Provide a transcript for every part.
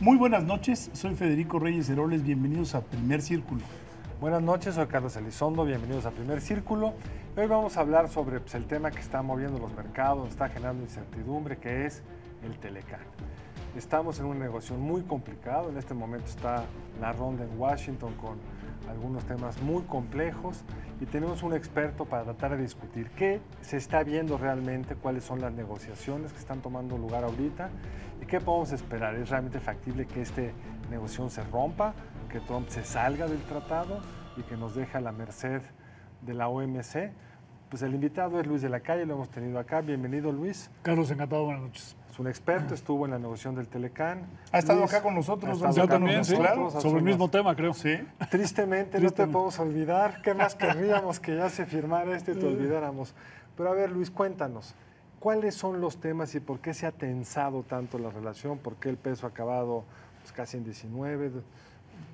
Muy buenas noches, soy Federico Reyes Heroles, bienvenidos a Primer Círculo. Buenas noches, soy Carlos Elizondo, bienvenidos a Primer Círculo. Hoy vamos a hablar sobre el tema que está moviendo los mercados, está generando incertidumbre, que es el Telecán. Estamos en una negociación muy complicada, en este momento está la ronda en Washington con algunos temas muy complejos y tenemos un experto para tratar de discutir qué se está viendo realmente, cuáles son las negociaciones que están tomando lugar ahorita y qué podemos esperar. ¿Es realmente factible que esta negociación se rompa, que Trump se salga del tratado y que nos deje a la merced de la OMC? Pues el invitado es Luis de la Calle, lo hemos tenido acá. Bienvenido, Luis. Carlos, encantado, buenas noches. Es un experto, estuvo en la negociación del Telecán. Ha estado Luis, acá con nosotros. Yo también, sí, claro. sobre el mismo tema, creo. Sí. Tristemente no te podemos olvidar. ¿Qué más querríamos que ya se firmara esto y te olvidáramos? Pero a ver, Luis, cuéntanos. ¿Cuáles son los temas y por qué se ha tensado tanto la relación? ¿Por qué el peso ha acabado pues, casi en 19,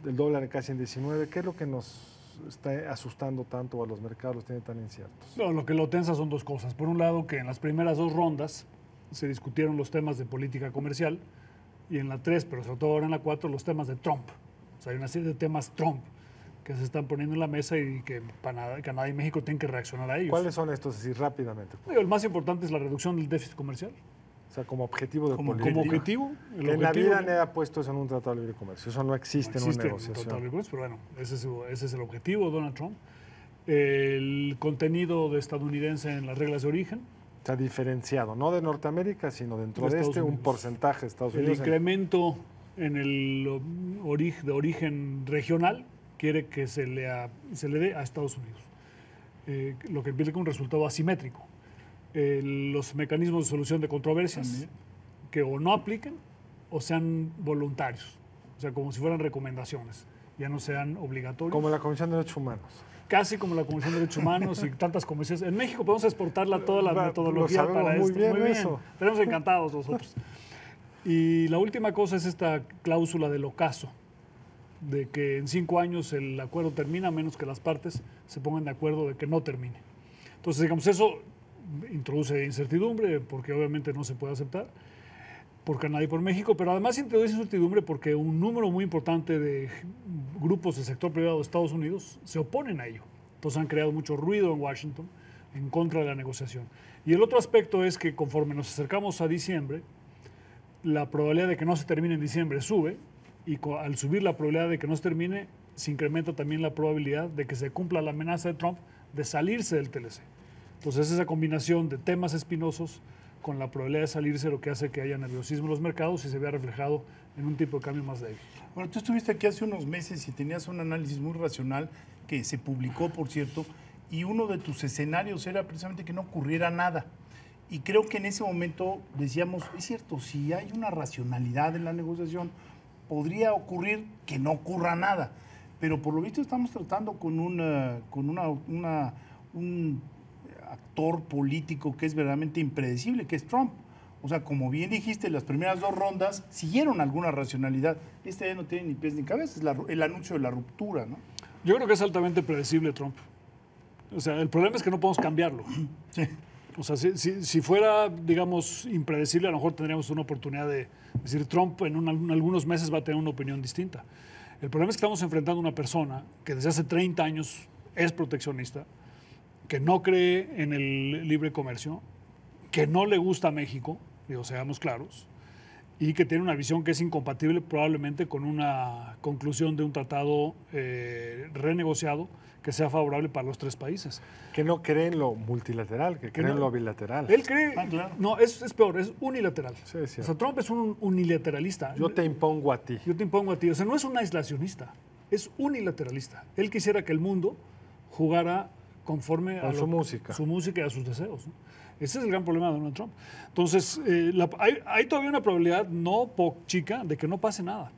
el dólar casi en 19? ¿Qué es lo que nos está asustando tanto a los mercados, los tiene tan inciertos? No, lo que lo tensa son dos cosas. Por un lado, que en las primeras dos rondas se discutieron los temas de política comercial y en la 3, pero sobre todo ahora en la 4, los temas de Trump. O sea, hay una serie de temas Trump que se están poniendo en la mesa y que Canadá y México tienen que reaccionar a ellos. ¿Cuáles son estos, así rápidamente? El más importante es la reducción del déficit comercial. O sea, como objetivo de política. Como objetivo. Que en la vida nadie ha puesto eso en un tratado de libre comercio. Eso no existe, en una negociación. En un tratado de libre comercio, pero bueno, ese es el objetivo de Donald Trump. El contenido de estadounidense en las reglas de origen. Está diferenciado, no de Norteamérica, sino dentro de un porcentaje de Estados Unidos. El incremento en el de origen regional quiere que se le dé a Estados Unidos, lo que implica un resultado asimétrico. Los mecanismos de solución de controversias que o no apliquen o sean voluntarios, o sea, como si fueran recomendaciones, ya no sean obligatorios. Como la Comisión de Derechos Humanos. Casi como la Comisión de Derechos Humanos y tantas comisiones. En México podemos exportarla toda la metodología para esto. Muy bien eso. Estaremos encantados nosotros. Y la última cosa es esta cláusula del ocaso, de que en 5 años el acuerdo termina, a menos que las partes se pongan de acuerdo de que no termine. Entonces, digamos, eso introduce incertidumbre, porque obviamente no se puede aceptar por Canadá y por México, pero además introduce incertidumbre porque un número muy importante de grupos del sector privado de Estados Unidos se oponen a ello. Entonces han creado mucho ruido en Washington en contra de la negociación. Y el otro aspecto es que conforme nos acercamos a diciembre, la probabilidad de que no se termine en diciembre sube, y al subir la probabilidad de que no se termine, se incrementa también la probabilidad de que se cumpla la amenaza de Trump de salirse del TLC. Entonces esa combinación de temas espinosos con la probabilidad de salirse lo que hace que haya nerviosismo en los mercados y se vea reflejado en un tipo de cambio más débil. Bueno, tú estuviste aquí hace unos meses y tenías un análisis muy racional que se publicó, por cierto, y uno de tus escenarios era precisamente que no ocurriera nada. Y creo que en ese momento decíamos, es cierto, si hay una racionalidad en la negociación, podría ocurrir que no ocurra nada. Pero por lo visto estamos tratando con un actor político que es verdaderamente impredecible, que es Trump. O sea, como bien dijiste, las primeras 2 rondas siguieron alguna racionalidad. Este ya no tiene ni pies ni cabeza, es el anuncio de la ruptura, ¿no? Yo creo que es altamente predecible Trump. O sea, el problema es que no podemos cambiarlo. Sí. O sea, si fuera, digamos, impredecible, a lo mejor tendríamos una oportunidad de decir Trump en algunos meses va a tener una opinión distinta. El problema es que estamos enfrentando a una persona que desde hace 30 años es proteccionista, que no cree en el libre comercio, que no le gusta a México, digo, seamos claros, y que tiene una visión que es incompatible probablemente con una conclusión de un tratado renegociado que sea favorable para los 3 países. Que no cree en lo multilateral, que cree en lo bilateral. Él cree, claro. no, es peor, es unilateral. Sí, es o sea, Trump es un unilateralista. Yo te impongo a ti. Yo te impongo a ti. O sea, no es un aislacionista, es unilateralista. Él quisiera que el mundo jugara conforme a su música y a sus deseos, ¿no? Ese es el gran problema de Donald Trump. Entonces, hay todavía una probabilidad no chica de que no pase nada.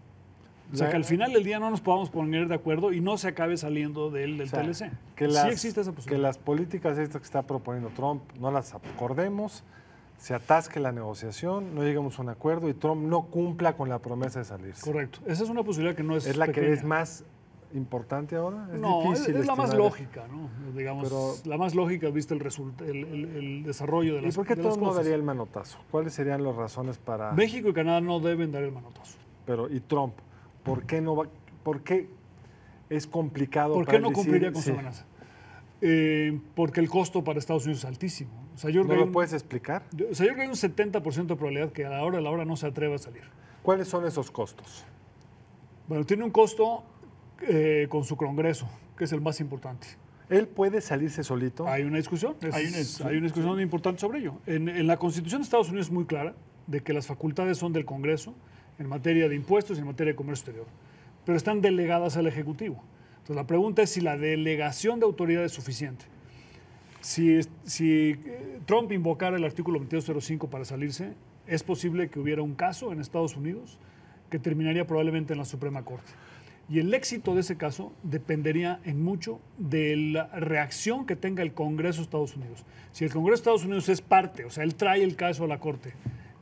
O sea, que al final del día no nos podamos poner de acuerdo y no se acabe saliendo del TLC. Sí existe esa posibilidad. Que las políticas estas que está proponiendo Trump no las acordemos, se atasque la negociación, no lleguemos a un acuerdo y Trump no cumpla con la promesa de salirse. Correcto. Esa es una posibilidad que no es la pequeña. Que es más importante ahora. No, difícil es la más estimar. lógica, ¿no? Digamos, pero, la más lógica, viste el desarrollo de las cosas. ¿Y por qué Trump no daría el manotazo? ¿Cuáles serían las razones para...? México y Canadá no deben dar el manotazo. Pero, ¿y Trump? ¿Por qué no va? ¿Por qué es complicado ¿Por para qué no él decir, cumpliría con sí? su amenaza? Porque el costo para Estados Unidos es altísimo. O sea, yo ¿No creo lo que hay puedes explicar? o sea, yo creo que hay un 70% de probabilidad que a la hora de la hora no se atreva a salir. ¿Cuáles son esos costos? Bueno, tiene un costo con su Congreso, que es el más importante. ¿Él puede salirse solito? Hay una discusión, hay una discusión muy importante sobre ello. En la Constitución de Estados Unidos es muy clara de que las facultades son del Congreso en materia de impuestos y en materia de comercio exterior, pero están delegadas al Ejecutivo. Entonces la pregunta es si la delegación de autoridad es suficiente. Si Trump invocara el artículo 2205 para salirse, es posible que hubiera un caso en Estados Unidos que terminaría probablemente en la Suprema Corte. Y el éxito de ese caso dependería en mucho de la reacción que tenga el Congreso de Estados Unidos. Si el Congreso de Estados Unidos es parte, o sea, él trae el caso a la Corte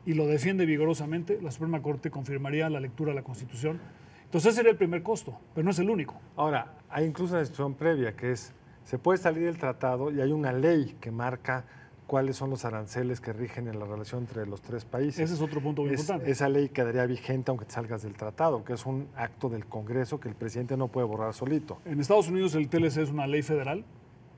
y lo defiende vigorosamente, la Suprema Corte confirmaría la lectura de la Constitución. Entonces ese sería el primer costo, pero no es el único. Ahora, hay incluso una discusión previa que es, se puede salir del tratado y hay una ley que marca cuáles son los aranceles que rigen en la relación entre los tres países. Ese es otro punto muy importante. Esa ley quedaría vigente aunque te salgas del tratado, que es un acto del Congreso que el presidente no puede borrar solito. En Estados Unidos el TLC es una ley federal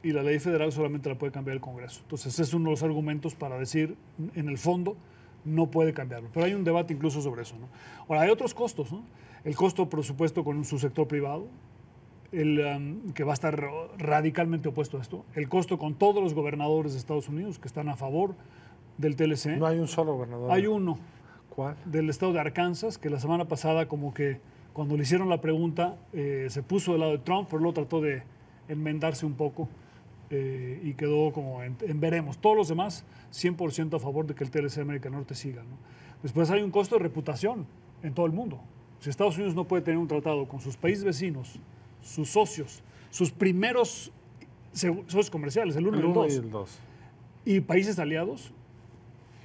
y la ley federal solamente la puede cambiar el Congreso. Entonces ese es uno de los argumentos para decir, en el fondo, no puede cambiarlo. Pero hay un debate incluso sobre eso, ¿no? Ahora, hay otros costos, ¿no? El costo, por supuesto, con su sector privado, que va a estar radicalmente opuesto a esto. El costo con todos los gobernadores de Estados Unidos que están a favor del TLC. No hay un solo gobernador. Hay uno. ¿Cuál? Del estado de Arkansas, que la semana pasada como que cuando le hicieron la pregunta se puso del lado de Trump, pero luego trató de enmendarse un poco y quedó como en veremos. Todos los demás 100% a favor de que el TLC de América Norte siga, ¿no? Después hay un costo de reputación en todo el mundo. Si Estados Unidos no puede tener un tratado con sus países vecinos, sus socios, sus primeros socios comerciales, el 1 y el 2, y el 2, y países aliados,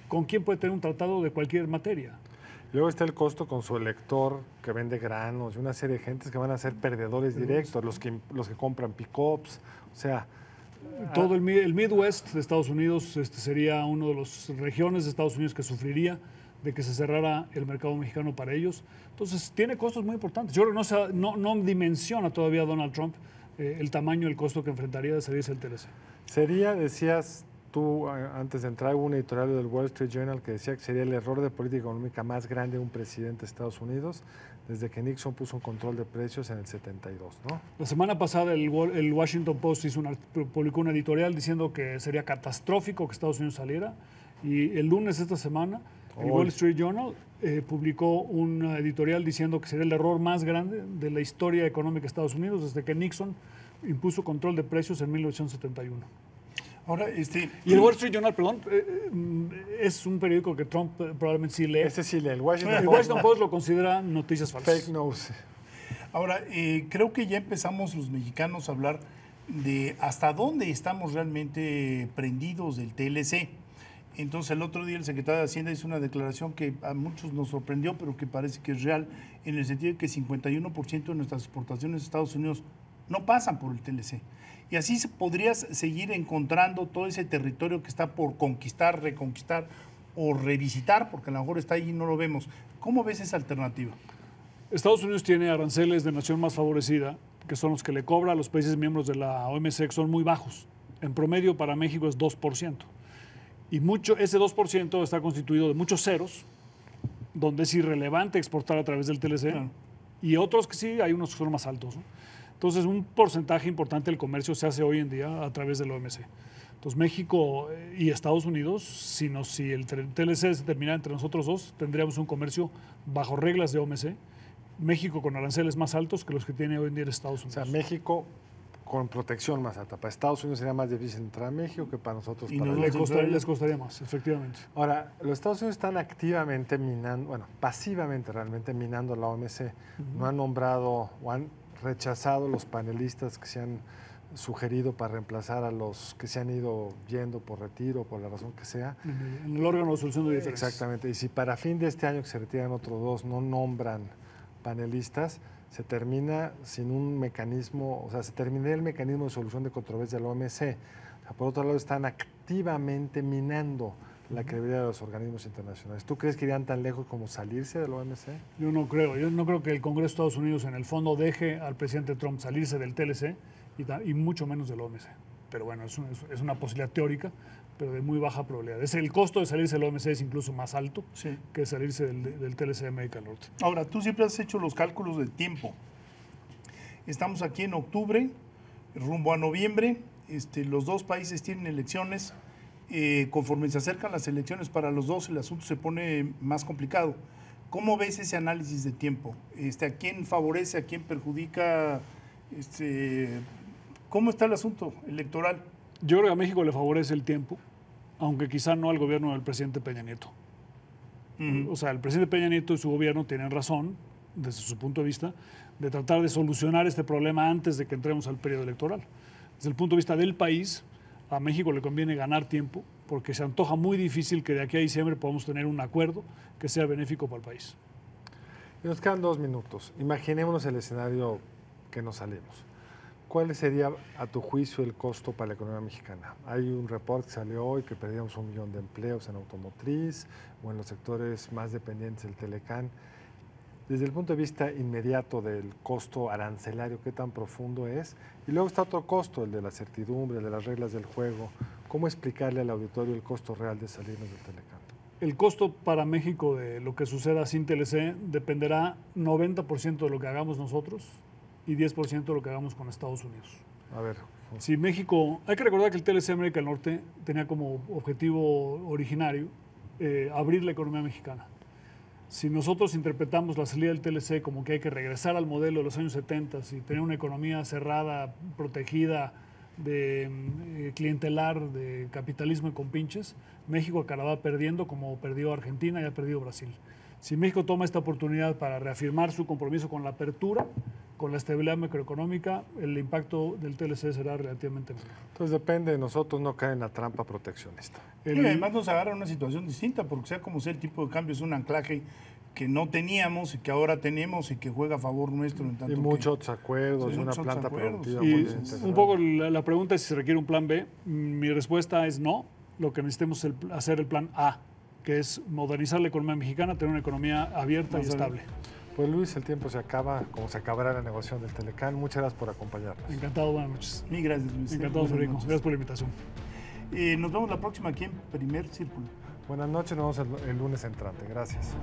¿con quién puede tener un tratado de cualquier materia? Luego está el costo con su elector que vende granos y una serie de gentes que van a ser perdedores directos, los que compran pick-ups, o sea... Todo el Midwest de Estados Unidos sería una de las regiones de Estados Unidos que sufriría de que se cerrara el mercado mexicano para ellos. Entonces, tiene costos muy importantes. Yo creo que no dimensiona todavía Donald Trump el tamaño, el costo que enfrentaría de salirse del TLC. Sería, decías tú, antes de entrar, hubo un editorial del Wall Street Journal que decía que sería el error de política económica más grande de un presidente de Estados Unidos desde que Nixon puso un control de precios en el 72, ¿no? La semana pasada el Washington Post publicó un editorial diciendo que sería catastrófico que Estados Unidos saliera, y el lunes de esta semana el Wall Street Journal publicó un editorial diciendo que sería el error más grande de la historia económica de Estados Unidos desde que Nixon impuso control de precios en 1971. Ahora, y el Wall Street Journal, perdón, es un periódico que Trump probablemente sí lee. Ese sí lee, el Washington El Post. Washington Post lo considera noticias falsas. Fake news. Ahora, creo que ya empezamos los mexicanos a hablar de hasta dónde estamos realmente prendidos del TLC. Entonces, el otro día el secretario de Hacienda hizo una declaración que a muchos nos sorprendió, pero que parece que es real, en el sentido de que 51% de nuestras exportaciones a Estados Unidos no pasan por el TLC. Y así podrías seguir encontrando todo ese territorio que está por conquistar, reconquistar o revisitar, porque a lo mejor está ahí y no lo vemos. ¿Cómo ves esa alternativa? Estados Unidos tiene aranceles de nación más favorecida, que son los que le cobra a los países miembros de la OMC, que son muy bajos. En promedio para México es 2%. Y ese 2% está constituido de muchos ceros, donde es irrelevante exportar a través del TLC, Claro. Y otros que sí, hay unos que son más altos, ¿no? Entonces, un porcentaje importante del comercio se hace hoy en día a través del OMC. Entonces, México y Estados Unidos, si el TLC se termina entre nosotros dos, tendríamos un comercio bajo reglas de OMC. México con aranceles más altos que los que tiene hoy en día Estados O Unidos. sea, México con protección más alta. Para Estados Unidos sería más difícil entrar a México que para nosotros. Y para Les costaría más, efectivamente. Ahora, los Estados Unidos están activamente minando, bueno, pasivamente realmente minando la OMC. No han nombrado o han rechazado los panelistas que se han sugerido para reemplazar a los que se han ido yendo por retiro, por la razón que sea. En el órgano de solución de diferencias. Exactamente. Y si para fin de este año que se retiran otros dos no nombran panelistas, se termina sin un mecanismo, o sea, se terminaría el mecanismo de solución de controversia de la OMC. O sea, por otro lado, están activamente minando la credibilidad de los organismos internacionales. ¿Tú crees que irían tan lejos como salirse del OMC? Yo no creo que el Congreso de Estados Unidos en el fondo deje al presidente Trump salirse del TLC y mucho menos del OMC. Pero bueno, es una posibilidad teórica, pero de muy baja probabilidad. El costo de salirse del OMC es incluso más alto que salirse del TLC de América del Norte. Ahora, tú siempre has hecho los cálculos de tiempo. Estamos aquí en octubre, rumbo a noviembre. Los dos países tienen elecciones. Conforme se acercan las elecciones para los dos, el asunto se pone más complicado. ¿Cómo ves ese análisis de tiempo? ¿A quién favorece, a quién perjudica? ¿Cómo está el asunto electoral? Yo creo que a México le favorece el tiempo, aunque quizá no al gobierno del presidente Peña Nieto. O sea, el presidente Peña Nieto y su gobierno tienen razón, desde su punto de vista, de tratar de solucionar este problema antes de que entremos al periodo electoral. Desde el punto de vista del país, a México le conviene ganar tiempo porque se antoja muy difícil que de aquí a diciembre podamos tener un acuerdo que sea benéfico para el país. Y nos quedan 2 minutos. Imaginémonos el escenario que nos salimos. ¿Cuál sería, a tu juicio, el costo para la economía mexicana? Hay un reporte que salió hoy que perdíamos 1 millón de empleos en automotriz o en los sectores más dependientes del Telecán. Desde el punto de vista inmediato del costo arancelario, ¿qué tan profundo es? Y luego está otro costo, el de la certidumbre, el de las reglas del juego. ¿Cómo explicarle al auditorio el costo real de salirnos del Telecán? El costo para México de lo que suceda sin TLC dependerá 90% de lo que hagamos nosotros y 10% de lo que hagamos con Estados Unidos. A ver. Si México, hay que recordar que el TLC América del Norte tenía como objetivo originario abrir la economía mexicana. Si nosotros interpretamos la salida del TLC como que hay que regresar al modelo de los años 70 y tener una economía cerrada, protegida, de clientelar, de capitalismo y con pinches, México acabará perdiendo como perdió Argentina y ha perdido Brasil. Si México toma esta oportunidad para reafirmar su compromiso con la apertura, con la estabilidad macroeconómica, el impacto del TLC será relativamente menor. Entonces depende de nosotros no caer en la trampa proteccionista. Y además nos agarra una situación distinta, porque sea como sea, el tipo de cambio es un anclaje que no teníamos y que ahora tenemos y que juega a favor nuestro. En tanto y muchos otros acuerdos, sí, una muchos planta acuerdos. productiva Y muy bien integrada. un poco la pregunta es si se requiere un plan B. Mi respuesta es no. Lo que necesitamos es hacer el plan A, que es modernizar la economía mexicana, tener una economía abierta y estable. Pues Luis, el tiempo se acaba, como se acabará la negociación del Telecán. Muchas gracias por acompañarnos. Encantado, buenas noches. Mil gracias, Luis. Encantado, Federico. Gracias por la invitación. Nos vemos la próxima aquí en Primer Círculo. Buenas noches, nos vemos el lunes entrante. Gracias.